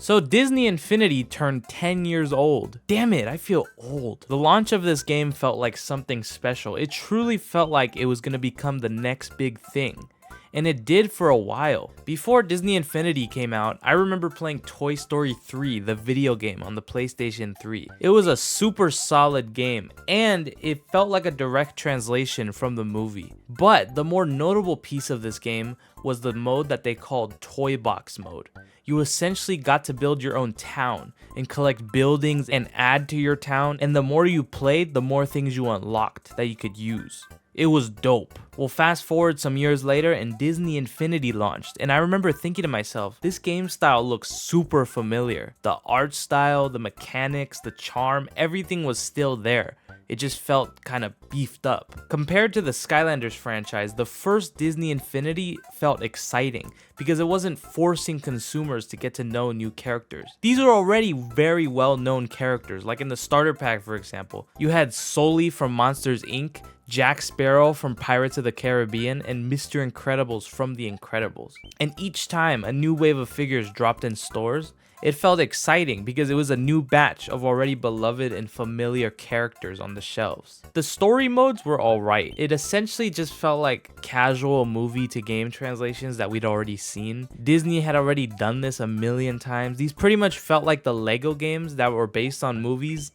So Disney Infinity turned 10 years old. Damn it, I feel old. The launch of this game felt like something special. It truly felt like it was gonna become the next big thing. And it did for a while. Before Disney Infinity came out, I remember playing Toy Story 3, the video game on the PlayStation 3. It was a super solid game, and it felt like a direct translation from the movie. But the more notable piece of this game was the mode that they called Toy Box mode. You essentially got to build your own town and collect buildings and add to your town, and the more you played, the more things you unlocked that you could use. It was dope. Well, fast forward some years later and Disney Infinity launched, and I remember thinking to myself, this game style looks super familiar. The art style, the mechanics, the charm, everything was still there. It just felt kind of beefed up. Compared to the Skylanders franchise, the first Disney Infinity felt exciting because it wasn't forcing consumers to get to know new characters. These are already very well-known characters, like in the starter pack, for example. You had Sully from Monsters Inc., Jack Sparrow from Pirates of the Caribbean, and Mr. Incredibles from The Incredibles. And each time a new wave of figures dropped in stores, it felt exciting because it was a new batch of already beloved and familiar characters on the shelves. The story modes were alright. It essentially just felt like casual movie to game translations that we'd already seen. Disney had already done this a million times. These pretty much felt like the Lego games that were based on movies,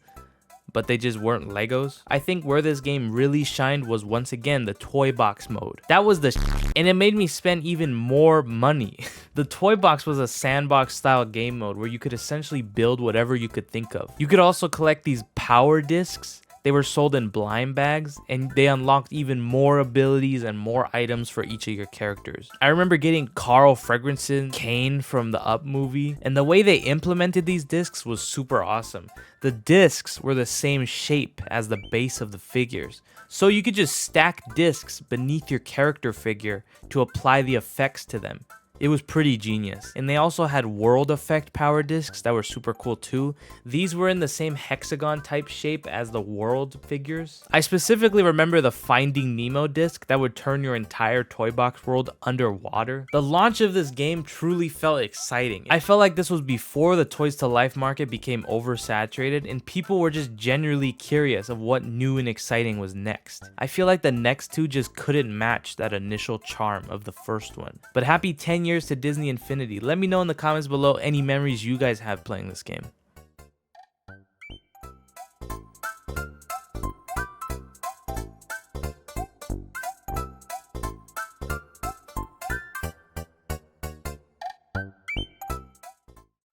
but they just weren't Legos. I think where this game really shined was once again the toy box mode. That was the and it made me spend even more money. The toy box was a sandbox style game mode where you could essentially build whatever you could think of. You could also collect these power discs. They were sold in blind bags, and they unlocked even more abilities and more items for each of your characters. I remember getting Carl Fragranson Kane from the Up movie, and the way they implemented these discs was super awesome. The discs were the same shape as the base of the figures, so you could just stack discs beneath your character figure to apply the effects to them. It was pretty genius. And they also had world effect power discs that were super cool too. These were in the same hexagon type shape as the world figures. I specifically remember the Finding Nemo disc that would turn your entire toy box world underwater. The launch of this game truly felt exciting. I felt like this was before the Toys to Life market became oversaturated and people were just genuinely curious of what new and exciting was next. I feel like the next two just couldn't match that initial charm of the first one. But happy 10 years to Disney Infinity. Let me know in the comments below any memories you guys have playing this game.